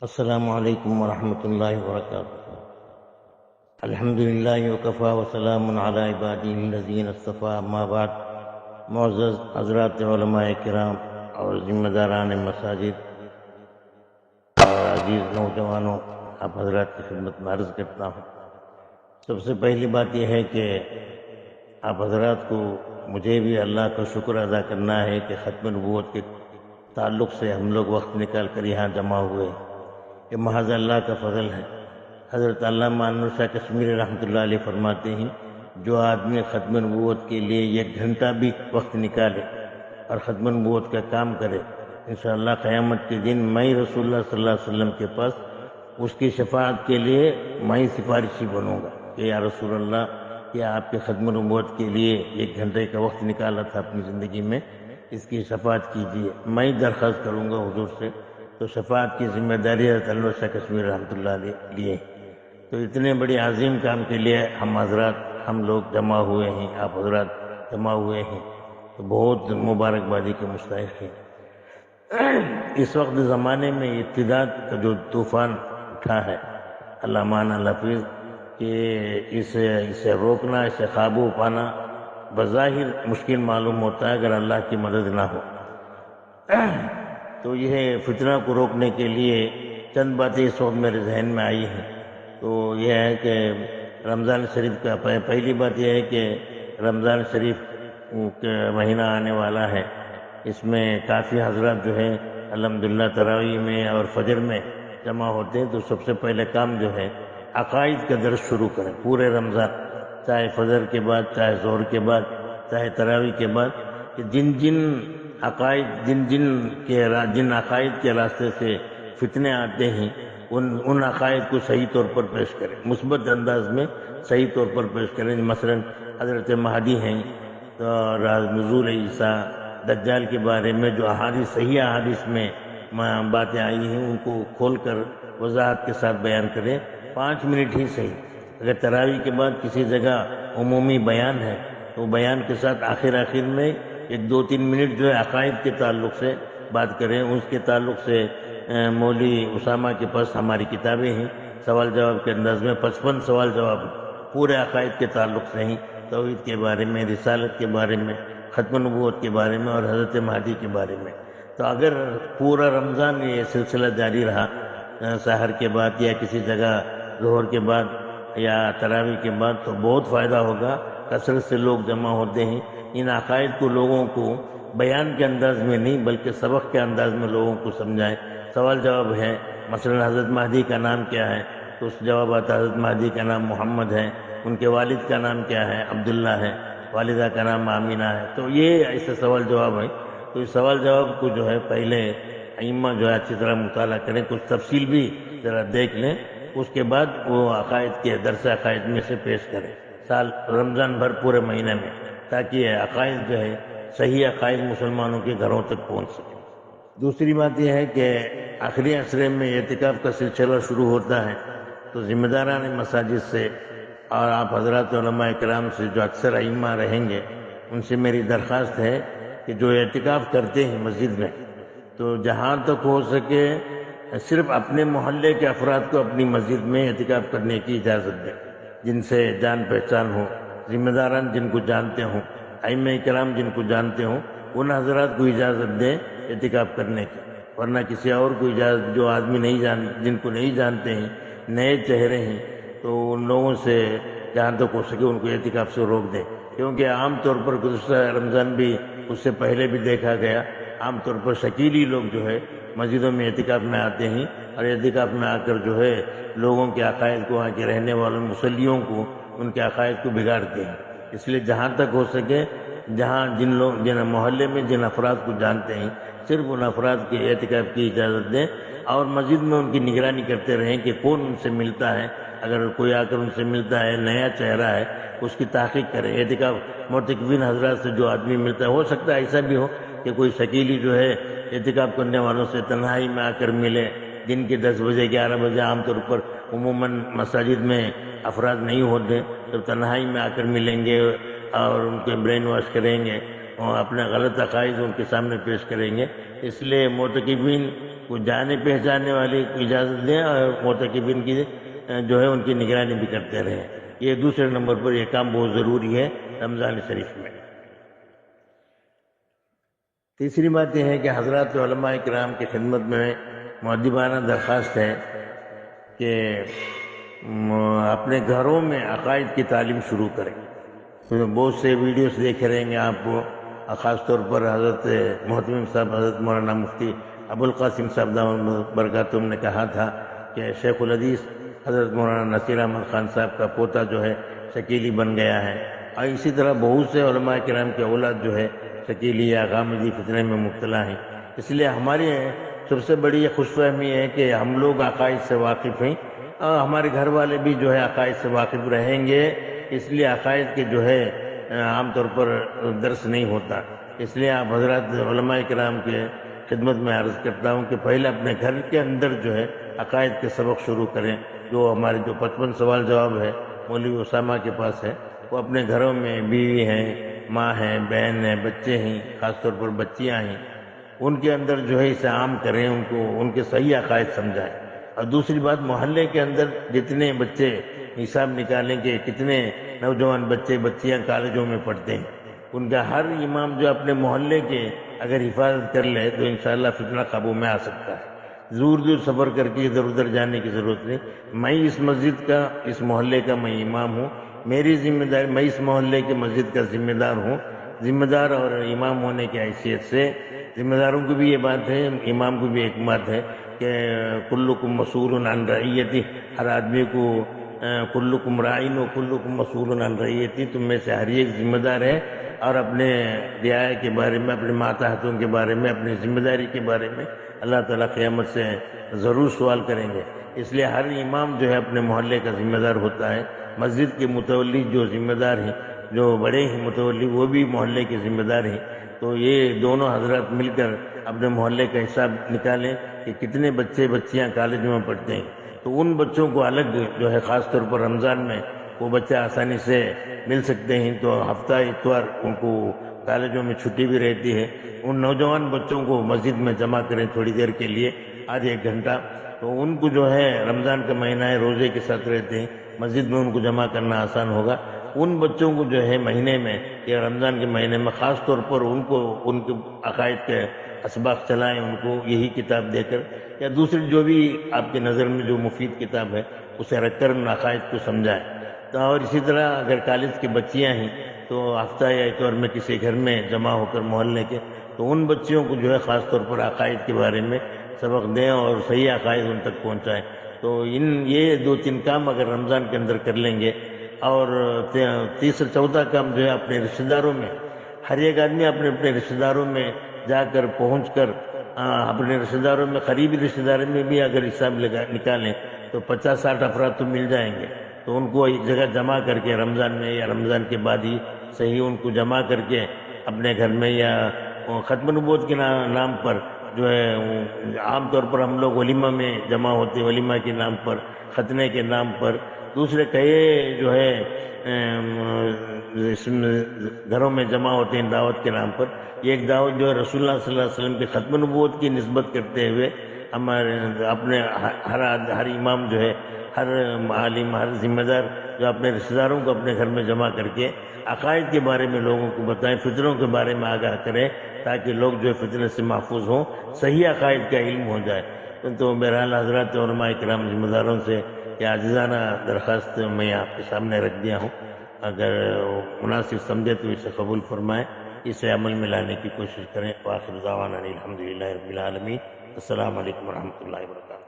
السلام علیکم ورحمۃ اللہ وبرکاتہ۔ الحمد للہ وکفیٰ وسلام علی عبادہ الذین اصطفیٰ، اما بعد۔ معزز حضرات علماء کرام اور ذمہ داران مساجد اور عزیز نوجوانوں، آپ حضرات کی خدمت میں عرض کرتا ہوں، سب سے پہلی بات یہ ہے کہ آپ حضرات کو مجھے بھی اللہ کا شکر ادا کرنا ہے کہ ختم نبوت کے تعلق سے ہم لوگ وقت نکال کر یہاں جمع ہوئے، کہ محض اللہ کا فضل ہے۔ حضرت علامہ انور شاہ کشمیری رحمۃ اللہ علیہ فرماتے ہیں، جو آدمی ختم نبوت کے لیے 1 گھنٹہ بھی وقت نکالے اور ختم نبوت کا کام کرے، انشاءاللہ قیامت کے دن میں رسول اللہ صلی اللہ علیہ وسلم کے پاس اس کی شفاعت کے لیے میں سفارشی بنوں گا کہ یا رسول اللہ، کیا آپ کے ختم نبوت کے لیے 1 گھنٹے کا وقت نکالا تھا اپنی زندگی میں، اس کی شفاعت کیجیے۔ میں درخواست کروں گا حضور سے، تو شفاعت کی ذمہ داری حضرت انور شاہ کشمیری رحمۃ اللہ علیہ لیے۔ تو اتنے بڑے عظیم کام کے لیے ہم لوگ جمع ہوئے ہیں، آپ حضرات جمع ہوئے ہیں، تو بہت مبارکبادی کے مستحق ہیں۔ اس وقت زمانے میں ارتداد کا جو طوفان اٹھا ہے، علامہ لفظ کہ اسے روکنا، اسے قابو پانا بظاہر مشکل معلوم ہوتا ہے اگر اللہ کی مدد نہ ہو۔ تو یہ فتنہ کو روکنے کے لیے چند باتیں اس وقت میرے ذہن میں آئی ہیں۔ تو یہ ہے کہ رمضان شریف کا پہلی بات یہ ہے کہ رمضان شریف کا مہینہ آنے والا ہے، اس میں کافی حضرات جو ہے الحمدللہ تراویح میں اور فجر میں جمع ہوتے ہیں۔ تو سب سے پہلے کام جو ہے عقائد کا درس شروع کریں پورے رمضان، چاہے فجر کے بعد، چاہے ظہر کے بعد، چاہے تراویح کے بعد، کہ جن عقائد کے راستے سے فتنے آتے ہیں ان عقائد کو صحیح طور پر پیش کریں، مثبت انداز میں صحیح طور پر پیش کریں۔ مثلا حضرت مہدی ہیں، نزول عیسیٰ، دجال کے بارے میں جو صحیح احادیث میں باتیں آئی ہیں ان کو کھول کر وضاحت کے ساتھ بیان کریں، 5 منٹ ہی صحیح۔ اگر تراویح کے بعد کسی جگہ عمومی بیان ہے تو بیان کے ساتھ آخر میں 1-2-3 منٹ جو ہے عقائد کے تعلق سے بات کریں۔ اس کے تعلق سے مولوی اسامہ کے پاس ہماری کتابیں ہیں، سوال جواب کے انداز میں 55 سوال جواب پورے عقائد کے تعلق سے ہیں، توحید کے بارے میں، رسالت کے بارے میں، ختم نبوت کے بارے میں اور حضرت مہدی کے بارے میں۔ تو اگر پورا رمضان یہ سلسلہ جاری رہا، سحر کے بعد یا کسی جگہ ظہر کے بعد یا تراویح کے بعد، تو بہت فائدہ ہوگا۔ کثرت سے لوگ جمع ہوتے ہیں، ان عقائد کو لوگوں کو بیان کے انداز میں نہیں بلکہ سبق کے انداز میں لوگوں کو سمجھائیں۔ سوال جواب ہے، مثلا حضرت مہدی کا نام کیا ہے، تو اس جوابات حضرت مہدی کا نام محمد ہے، ان کے والد کا نام کیا ہے، عبداللہ ہے، والدہ کا نام آمینہ ہے۔ تو یہ ایسے سوال جواب ہے۔ تو اس سوال جواب کو جو ہے پہلے ائمہ جو ہے اچھی طرح مطالعہ کریں، کچھ تفصیل بھی ذرا دیکھ لیں، اس کے بعد وہ عقائد کے درس عقائد میں سے پیش کریں سال رمضان بھر پورے مہینے میں، تاکہ یہ عقائد جو ہے صحیح عقائد مسلمانوں کے گھروں تک پہنچ سکے۔ دوسری بات یہ ہے کہ آخری عشرے میں اعتکاف کا سلسلہ شروع ہوتا ہے، تو ذمہ داران مساجد سے اور آپ حضرات علماء کرام سے جو اکثر ائمہ رہیں گے، ان سے میری درخواست ہے کہ جو اعتکاف کرتے ہیں مسجد میں، تو جہاں تک ہو سکے صرف اپنے محلے کے افراد کو اپنی مسجد میں اعتکاف کرنے کی اجازت دیں، جن سے جان پہچان ہو، ذمہ داران جن کو جانتے ہوں، ائمہ کرام جن کو جانتے ہوں، ان حضرات کو اجازت دیں اعتکاف کرنے کی، ورنہ کسی اور کو اجازت، جو آدمی جن کو نہیں جانتے ہیں، نئے چہرے ہیں، تو ان لوگوں سے جہاں تک ہو سکے ان کو اعتکاف سے روک دیں۔ کیونکہ عام طور پر گزشتہ رمضان بھی، اس سے پہلے بھی دیکھا گیا، عام طور پر شکیلی لوگ جو ہے مسجدوں میں اعتکاف میں آتے ہیں اور اعتکاف میں آ کر جو ہے لوگوں کے عقائد کو، وہاں کے رہنے والوں مصلیوں کو، ان کے عقائد کو بگاڑتے ہیں۔ اس لیے جہاں تک ہو سکے، جن محلے میں جن افراد کو جانتے ہیں، صرف ان افراد کے اعتکاف کی اجازت دیں، اور مسجد میں ان کی نگرانی کرتے رہیں کہ کون ان سے ملتا ہے۔ اگر کوئی آ کر ان سے ملتا ہے، نیا چہرہ ہے، اس کی تحقیق کریں۔ اعتکاف معتکفین حضرات سے جو آدمی ملتا ہے، ہو سکتا ہے ایسا بھی ہو کہ کوئی شکیلی جو ہے اعتکاف کرنے والوں سے تنہائی میں آ کر ملے، دن کے 10 بجے 11 بجے، عام طور پر عموماً مساجد میں افراد نہیں ہوتے، تو تنہائی میں آ کر ملیں گے اور ان کے برین واش کریں گے اور اپنے غلط عقائد ان کے سامنے پیش کریں گے۔ اس لیے معتکفین وہ جانے پہچانے والے کو اجازت دیں اور معتکفین کی جو ہے ان کی نگرانی بھی کرتے رہیں. یہ دوسرے نمبر پر یہ کام بہت ضروری ہے رمضان شریف میں. تیسری بات یہ ہے کہ حضرات علماء کرام کی خدمت میں مؤدبانہ درخواست ہے کہ اپنے گھروں میں عقائد کی تعلیم شروع کریں. بہت سے ویڈیوز دیکھے رہیں گے آپ، خاص طور پر حضرت محتمم صاحب حضرت مولانا مفتی ابوالقاسم صاحب دامت برکاتہم نے کہا تھا کہ شیخ الحدیث حضرت مولانا نصیر احمد خان صاحب کا پوتا جو ہے شکیلی بن گیا ہے، اور اسی طرح بہت سے علماء کرام کی اولاد جو ہے شکیلی یا غامدی فتنے میں مبتلا ہیں. اس لیے ہماری سب سے بڑی خوش فہمی ہے کہ ہم لوگ عقائد سے واقف ہیں اور ہمارے گھر والے بھی جو ہے عقائد سے واقف رہیں گے. اس لیے عقائد کے جو ہے عام طور پر درس نہیں ہوتا. اس لیے آپ حضرات علماء کرام کے خدمت میں عرض کرتا ہوں کہ پہلے اپنے گھر کے اندر جو ہے عقائد کے سبق شروع کریں. جو ہمارے جو 55 سوال جواب ہے مولوی اسامہ کے پاس ہے، وہ اپنے گھروں میں بیوی ہیں، ماں ہیں، بہن ہیں، بچے ہیں، خاص طور پر بچیاں ہیں، ان کے اندر جو ہے اسے عام کریں، ان کو ان کے صحیح عقائد سمجھائیں. اور دوسری بات، محلے کے اندر جتنے بچے حساب نکالیں کہ کتنے نوجوان بچے بچیاں کالجوں میں پڑھتے ہیں، ان کا ہر امام جو اپنے محلے کے اگر حفاظت کر لے تو انشاءاللہ فتنہ قابو میں آ سکتا ہے. دور دور سفر کر کے ادھر ادھر جانے کی ضرورت نہیں. میں اس مسجد کا، اس محلے کا میں امام ہوں، میری ذمہ داری، میں اس محلے کے مسجد کا ذمہ دار ہوں. ذمہ دار اور امام ہونے کی حیثیت سے ذمہ داروں کو بھی یہ بات ہے، امام کو بھی ایک بات ہے کہ کلکم مسئول عن رعیتی، ہر آدمی کو کلکم راعین و کلکم مسئول عن رعیتی، تم میں سے ہر ایک ذمہ دار ہے اور اپنے رعایا کے بارے میں، اپنے ماتحتوں کے بارے میں، اپنی ذمہ داری کے بارے میں اللہ تعالیٰ قیامت سے ضرور سوال کریں گے. اس لیے ہر امام جو ہے اپنے محلے کا ذمہ دار ہوتا ہے. مسجد کے متولی جو ذمہ دار ہیں، جو بڑے ہیں متولی، وہ بھی محلے کے ذمہ دار ہیں. تو یہ دونوں حضرات مل کر اپنے محلے کا حساب نکالیں کہ کتنے بچے بچیاں کالج میں پڑھتے ہیں. تو ان بچوں کو الگ جو ہے خاص طور پر رمضان میں وہ بچے آسانی سے مل سکتے ہیں، تو ہفتہ اتوار ان کو کالجوں میں چھٹی بھی رہتی ہے. ان نوجوان بچوں کو مسجد میں جمع کریں تھوڑی دیر کے لیے، آدھے ایک گھنٹہ. تو ان کو جو ہے رمضان کا مہینہ ہے، روزے کے ساتھ رہتے ہیں، مسجد میں ان کو جمع کرنا آسان ہوگا. ان بچوں کو جو ہے مہینے میں یا رمضان کے مہینے میں خاص طور پر ان کو ان کے عقائد کے اسباق چلائیں، ان کو یہی کتاب دے کر یا دوسری جو بھی آپ کی نظر میں جو مفید کتاب ہے اسے رکھ کر ان عقائد کو سمجھائیں. تو اور اسی طرح اگر کالج کی بچیاں ہیں تو ہفتہ یا اتوار میں کسی گھر میں جمع ہو کر محلے کے، تو ان بچیوں کو جو ہے خاص طور پر عقائد کے بارے میں سبق دیں اور صحیح عقائد ان تک پہنچائیں. تو یہ 2-3 کام اگر رمضان کے اندر کر لیں گے، اور تیسرا چوتھا کام جو ہے اپنے رشتہ داروں میں، ہر ایک آدمی اپنے اپنے رشتہ داروں میں جا کر پہنچ کر اپنے رشتہ داروں میں، قریبی رشتہ داروں میں بھی اگر حساب نکالیں تو 50-60 افراد تو مل جائیں گے. تو ان کو ایک جگہ جمع کر کے رمضان میں یا رمضان کے بعد ہی صحیح ان کو جمع کر کے اپنے گھر میں یا ختم نبوت کے نام پر جو ہے عام طور پر ہم لوگ ولیمہ میں جمع ہوتے، ولیمہ کے نام پر، ختنے کے نام پر، دوسرے کئی جو ہے گھروں میں جمع ہوتے ہیں دعوت کے نام پر. یہ ایک دعوت جو ہے رسول اللہ صلی اللہ علیہ وسلم کے ختم نبوت کی نسبت کرتے ہوئے ہمارے اپنے ہر امام جو ہے، ہر عالم، ہر ذمہ دار جو اپنے رشتہ داروں کو اپنے گھر میں جمع کر کے عقائد کے بارے میں لوگوں کو بتائیں، فتنوں کے بارے میں آگاہ کریں، تاکہ لوگ جو ہے فتنے سے محفوظ ہوں، صحیح عقائد کا علم ہو جائے. تو بہرحال حضرات علماء کرام ذمہ داروں سے یہ عاجزانہ درخواست میں آپ کے سامنے رکھ دیا ہوں. اگر مناسب سمجھے تو اسے قبول فرمائیں، اسے عمل میں لانے کی کوشش کریں. وآخر دعوانا الحمدللہ رب العالمین. السلام علیکم ورحمۃ اللہ وبرکاتہ.